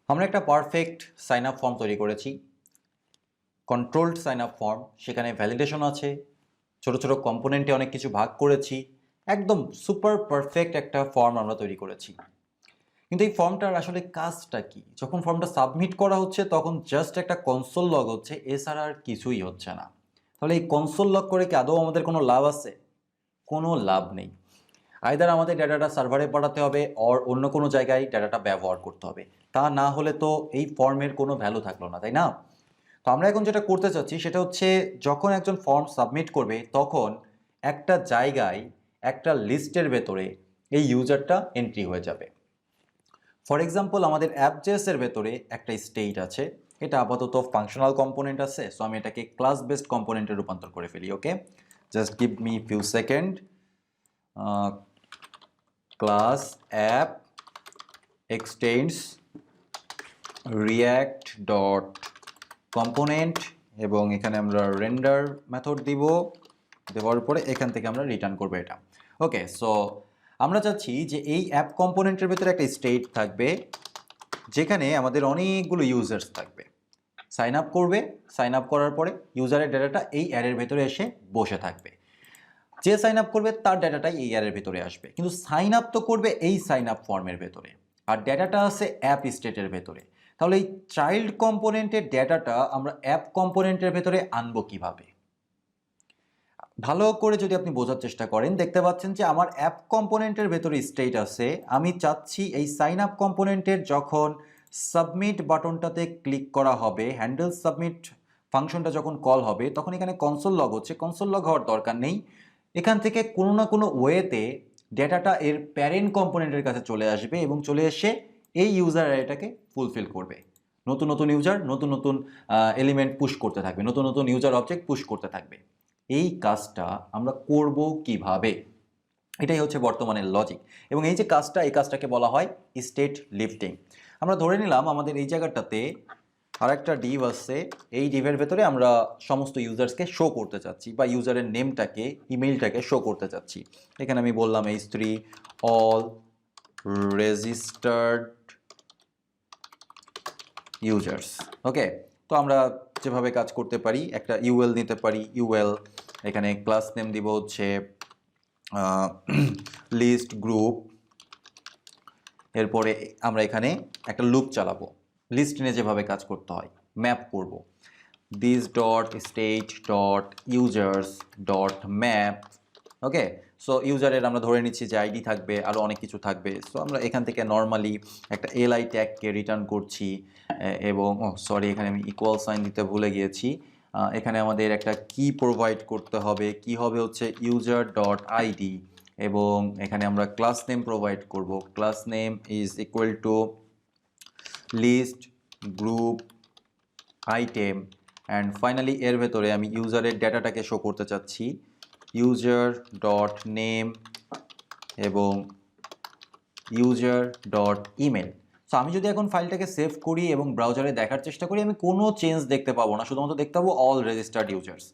আমরা একটা perfect sign up form তৈরি করেছি, কন্ট্রোলড সাইন আপ ফর্ম। সেখানে ভ্যালিডেশন আছে, ছোট ছোট কম্পোনেন্টে অনেক কিছু ভাগ করেছি, একদম সুপার পারফেক্ট একটা ফর্ম আমরা তৈরি করেছি। কিন্তু এই ফর্মটার আসলে কাজটা কি? যখন ফর্মটা সাবমিট করা হচ্ছে তখন জাস্ট একটা কনসোল লগ হচ্ছে, এছাড়া আর কিছুই হচ্ছে না। তাহলে এই কনসোল লগ করে কি আদৌ আমাদের কোনো লাভ আছে? কোনো লাভ নেই। আইদার আমাদের ডাটাটা সার্ভারে পাঠাতে হবে অর অন্য কোনো জায়গায় ডাটাটা ব্যবহার করতে হবে। তা না হলে তো এই ফর্মের কোনো ভ্যালু থাকলো না, তাই না? তো আমরা এখন যেটা করতে চাচ্ছি সেটা হচ্ছে, যখন একজন ফর্ম সাবমিট করবে তখন একটা জায়গায় একটা লিস্টের ভেতরে এই ইউজারটা এন্ট্রি হয়ে যাবে। ফর এক্সাম্পল, আমাদের অ্যাপ.js এর ভেতরে একটা স্টেট আছে, এটা আপাতত ফাংশনাল কম্পোনেন্ট আছে, সো আমি এটাকে ক্লাস বেসড কম্পোনেন্টে রূপান্তর করে ফেলি। Okay, just give me few second. Class app extends React dot component, এবং এখানে আমরা রেন্ডার মেথড দিব, দেওয়ার পরে এখান থেকে আমরা রিটার্ন করবো এটা। ওকে, সো আমরা চাচ্ছি যে এই অ্যাপ কম্পোনেন্টের ভিতরে একটা স্টেট থাকবে যেখানে আমাদের অনেকগুলো ইউজার্স থাকবে। সাইন আপ করবে, সাইন আপ করার পরে ইউজারের ডেটাটা এই অ্যারের ভেতরে এসে বসে থাকবে। যে সাইন আপ করবে তার ডেটাটাই এই অ্যারের ভেতরে আসবে, কিন্তু সাইন আপ তো করবে এই সাইন আপ ফর্মের ভেতরে, আর ডেটাটা আছে অ্যাপ স্টেটের ভেতরে। তাহলে এই চাইল্ড কম্পোনেন্টের ডেটাটা আমরা অ্যাপ কম্পোনেন্টের ভেতরে আনবো কিভাবে? ভালো করে যদি আপনি বোঝার চেষ্টা করেন, দেখতে পাচ্ছেন যে আমার অ্যাপ কম্পোনেন্টের ভেতরে স্টেট আছে। আমি চাচ্ছি এই সাইন আপ কম্পোনেন্টের যখন সাবমিট বাটনটাতে ক্লিক করা হবে, হ্যান্ডেল সাবমিট ফাংশনটা যখন কল হবে, তখন এখানে কনসোল লগ হচ্ছে। কনসোল লগ হওয়ার দরকার নেই, এখান থেকে কোনো না কোনো ওয়েতে ডেটাটা এর প্যারেন্ট কম্পোনেন্টের কাছে চলে আসবে এবং চলে এসে এই ইউজার এটাকে ফুলফিল করবে। নতুন নতুন ইউজার নতুন নতুন এলিমেন্ট পুশ করতে থাকবে, নতুন নতুন ইউজার অবজেক্ট পুশ করতে থাকবে। এই কাজটা আমরা করব কিভাবে? এটাই হচ্ছে বর্তমানের লজিক। এবং এই যে কাজটা, এই কাজটাকে বলা হয় স্টেট লিফটিং। আমরা ধরে নিলাম আমাদের এই জায়গাটাতে আর একটা ডিভ আছে, এই ডিভের ভেতরে আমরা সমস্ত ইউজার্সকে শো করতে চাচ্ছি, বা ইউজারের নেমটাকে, ইমেইলটাকে শো করতে চাচ্ছি। এখানে আমি বললাম h3 অল রেজিস্টার্ড ইউজার্স। ওকে, তো আমরা যেভাবে কাজ করতে পারি, একটা ইউএল নিতে পারি। ইউএল, এখানে ক্লাস নেম দিব হচ্ছে লিস্ট গ্রুপ। এরপরে আমরা এখানে একটা লুপ চালাবো, লিস্ট নিয়ে যেভাবে কাজ করতে হয়, ম্যাপ করব this dot state dot users dot map. Okay, so ইউজারের আমরা ধরে নিচ্ছি যে আইডি থাকবে, আরও অনেক কিছু থাকবে। সো আমরা এখান থেকে নর্মালি একটা এলআই ট্যাগকে রিটার্ন করছি, এবং সরি, এখানে আমি ইকুয়াল সাইন দিতে ভুলে গিয়েছি। এখানে আমাদের একটা কি প্রোভাইড করতে হবে, কি হবে হচ্ছে ইউজার ডট আইডি, এবং এখানে আমরা ক্লাস নেম প্রোভাইড করব। Class name is equal to list group item, and finally এর ভেতরে আমি ইউজারের ডেটাটাকে শো করতে চাচ্ছি, ইউজার ডট নেম এবং ইউজার ডট ইমেল। সো আমি যদি এখন ফাইলটাকে সেভ করি এবং ব্রাউজারে দেখার চেষ্টা করি, আমি কোনো চেঞ্জ দেখতে পাবো না, শুধুমাত্র দেখতে পাবো অল রেজিস্টার্ড ইউজার্স।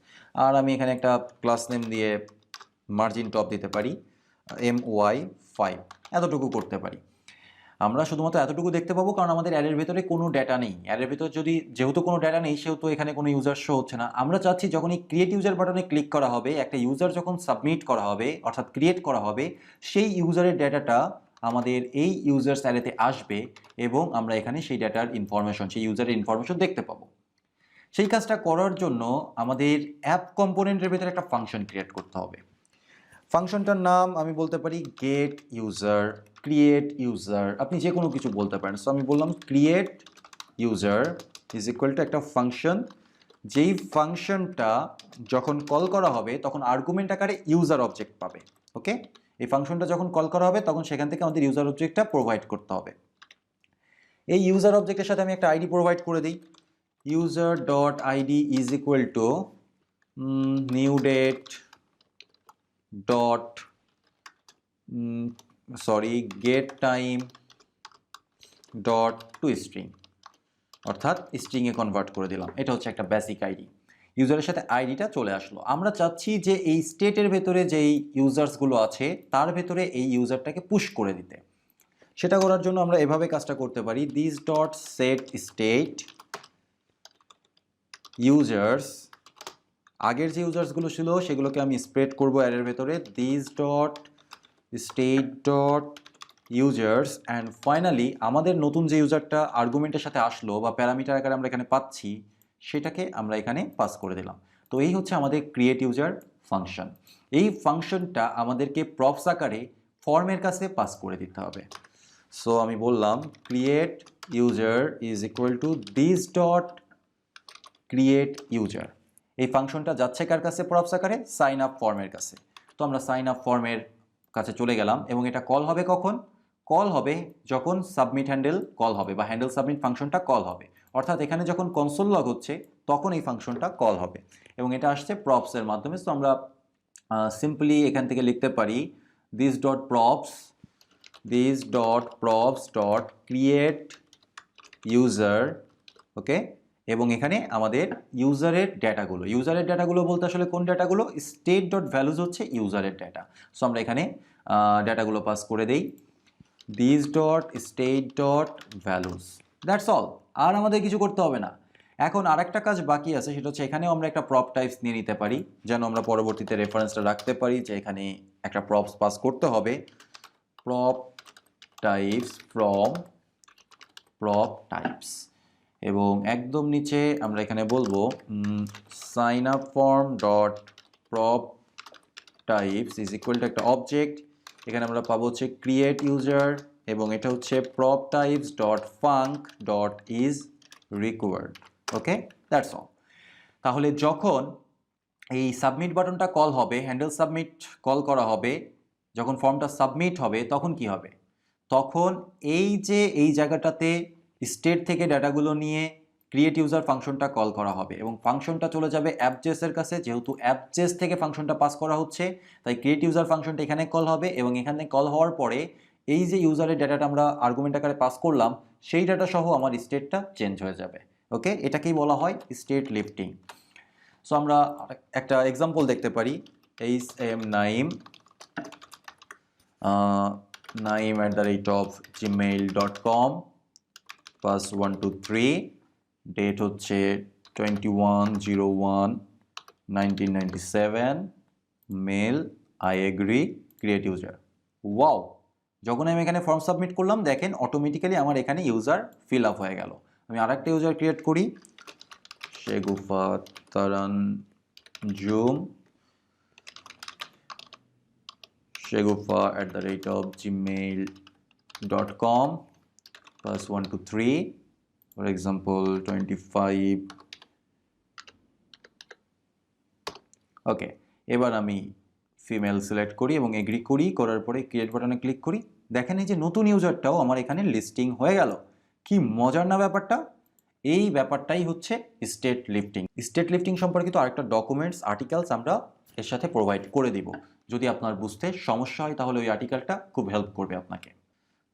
আর আমি এখানে একটা ক্লাস নেম দিয়ে মার্জিন টপ দিতে পারি MY5, এতটুকু করতে পারি। আমরা শুধুমাত্র এতটুকু দেখতে পাবো কারণ আমাদের অ্যারের ভেতরে কোনো ডেটা নেই। অ্যারের ভেতরে যেহেতু কোনো ডেটা নেই, সেহেতু এখানে কোনো ইউজার শো হচ্ছে না। আমরা চাচ্ছি যখন এই ক্রিয়েট ইউজার বাটনে ক্লিক করা হবে, একটা ইউজার যখন সাবমিট করা হবে, অর্থাৎ ক্রিয়েট করা হবে, সেই ইউজারের ডেটাটা আমাদের এই ইউজার্স অ্যারেতে আসবে এবং আমরা এখানে সেই ডেটার ইনফরমেশন, সেই ইউজারের ইনফরমেশন দেখতে পাবো। সেই কাজটা করার জন্য আমাদের অ্যাপ কম্পোনেন্টের ভেতরে একটা ফাংশন ক্রিয়েট করতে হবে। ফাংশনটার নাম আমি বলতে পারি গেট ইউজার, ক্রিয়েট ইউজার, আপনি যে কোনো কিছু বলতে পারেন। সো আমি বললাম create user is equal to একটা ফাংশন, যেই ফাংশনটা যখন কল করা হবে তখন আর্গুমেন্ট আকারে ইউজার অবজেক্ট পাবে। ওকে, এই ফাংশনটা যখন কল করা হবে তখন সেখান থেকে আমাদের ইউজার অবজেক্টটা প্রোভাইড করতে হবে। এই ইউজার অবজেক্টের সাথে আমি একটা আইডি প্রোভাইড করে দিই, user dot ID is equal to new date dot get time dot to string, অর্থাৎ স্ট্রিংয়ে কনভার্ট করে দিলাম। এটা হচ্ছে একটা বেসিক আইডি। ইউজারের সাথে আইডিটা চলে আসলো। আমরা চাচ্ছি যে এই স্টেটের ভেতরে যেই ইউজার্সগুলো আছে তার ভেতরে এই ইউজারটাকে পুশ করে দিতে। সেটা করার জন্য আমরা এভাবে কাজটা করতে পারি, this dot set state users, আগের যে ইউজার্সগুলো ছিল সেগুলোকে আমি স্প্রেড করব অ্যারের ভেতরে, this dot state dot users, and finally আমাদের নতুন যে ইউজারটা আর্গুমেন্টের সাথে আসলো বা প্যারামিটার আকারে আমরা এখানে পাচ্ছি সেটাকে আমরা এখানে পাস করে দিলাম। তো এই হচ্ছে আমাদের ক্রিয়েট ইউজার ফাংশন। এই ফাংশনটা আমাদেরকে প্রপস আকারে ফর্মের কাছে পাস করে দিতে হবে। সো আমি বললাম create user is equal to this dot create user. এই ফাংশনটা যাচ্ছে কার কাছে? প্রপস আকারে সাইন আপ ফর্মের কাছে। তো আমরা সাইন আপ ফর্মের কাছে চলে গেলাম এবং এটা কল হবে কখন? কল হবে যখন সাবমিট হ্যান্ডেল কল হবে বা হ্যান্ডেল সাবমিট ফাংশনটা কল হবে, অর্থাৎ এখানে যখন কনসোল লগ হচ্ছে তখন এই ফাংশনটা কল হবে এবং এটা আসছে প্রপসের মাধ্যমে। সো আমরা সিম্পলি এখান থেকে লিখতে পারি this dot props dot create user, okay. এবং এখানে আমাদের ইউজারের ডেটাগুলো বলতে আসলে কোন ডেটাগুলো? স্টেট ডট ভ্যালুজ হচ্ছে ইউজারের ডেটা। সো আমরা এখানে ডেটাগুলো পাস করে দেই, this dot state dot values, that's all. আর আমাদের কিছু করতে হবে না। এখন আরেকটা কাজ বাকি আছে, সেটা হচ্ছে এখানেও আমরা একটা প্রপ টাইপস নিয়ে নিতে পারি, যেন আমরা পরবর্তীতে রেফারেন্সটা রাখতে পারি যে এখানে একটা প্রপস পাস করতে হবে। Prop types from prop types, এবং একদম নিচে আমরা এখানে বলবো sign up form dot prop types is equal to একটা অবজেক্ট, এখানে আমরা পাবো হচ্ছে ক্রিয়েট ইউজার এবং এটা হচ্ছে prop types dot func dot is required, okay, that's all. তাহলে যখন এই সাবমিট বাটনটা কল হবে, হ্যান্ডেল সাবমিট কল করা হবে, যখন ফর্মটা সাবমিট হবে তখন কি হবে? তখন এই যে এই জায়গাটাতে স্টেট থেকে ডাটাগুলো নিয়ে ক্রিয়েট ইউজার ফাংশনটা কল করা হবে এবং ফাংশনটা চলে যাবে অ্যাপজেসের কাছে। যেহেতু অ্যাপজেস থেকে ফাংশনটা পাস করা হচ্ছে তাই ক্রিয়েট ইউজার ফাংশনটা এখানে কল হবে এবং এখানে কল হওয়ার পরে এই যে ইউজারের ডাটাটা আমরা আর্গুমেন্ট আকারে পাস করলাম সেই ডাটা সহ আমার স্টেটটা চেঞ্জ হয়ে যাবে, ওকে। এটাকেই বলা হয় স্টেট লিফটিং। সো আমরা একটা এক্সাম্পল দেখতে পারি, naim@gmail.com, পাস 123, ডেট হচ্ছে 21/01/1997, male I agree, create user. Wow, যখন আমি এখানে ফর্ম সাবমিট করলাম দেখেন অটোমেটিক্যালি আমার এখানে ইউজার ফিল আপ হয়ে গেল। আমি আরেকটা ইউজার ক্রিয়েট করি, শেগুফা তারানজুম, shegufa@gmail.com, plus 1 to 3, for example 25, ওকে। এবার আমি ফিমেল সিলেক্ট করি এবং এগ্রি করি, করার পরে ক্রিয়েট বাটনে ক্লিক করি, দেখেন এই যে নতুন ইউজারটাও আমার এখানে লিস্টিং হয়ে গেল। কি মজার না ব্যাপারটা? এই ব্যাপারটাই হচ্ছে স্টেট লিফটিং। স্টেট লিফটিং সম্পর্কিত আরেকটা ডকুমেন্টস আর্টিকেলস আমরা এর সাথে প্রোভাইড করে দিব। যদি আপনার বুঝতে সমস্যা হয় তাহলে ওই আর্টিকেলটা খুব হেল্প করবে আপনাকে।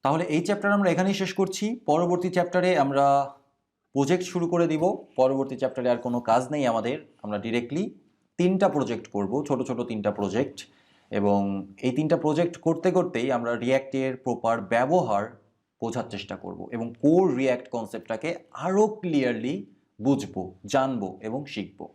তাহলে এই চ্যাপ্টার আমরা এখানেই শেষ করছি। পরবর্তী চ্যাপ্টারে আমরা প্রজেক্ট শুরু করে দিব। পরবর্তী চ্যাপ্টারে আর কোনো কাজ নেই আমাদের, আমরা ডিরেক্টলি 3টা প্রজেক্ট করব, ছোট ছোট 3টা প্রজেক্ট, এবং এই 3টা প্রজেক্ট করতে করতেই আমরা রিয়্যাক্টের প্রপার ব্যবহার বোঝার চেষ্টা করব এবং কোর রিয়্যাক্ট কনসেপ্টটাকে আরও ক্লিয়ারলি বুঝবো, জানবো এবং শিখবো।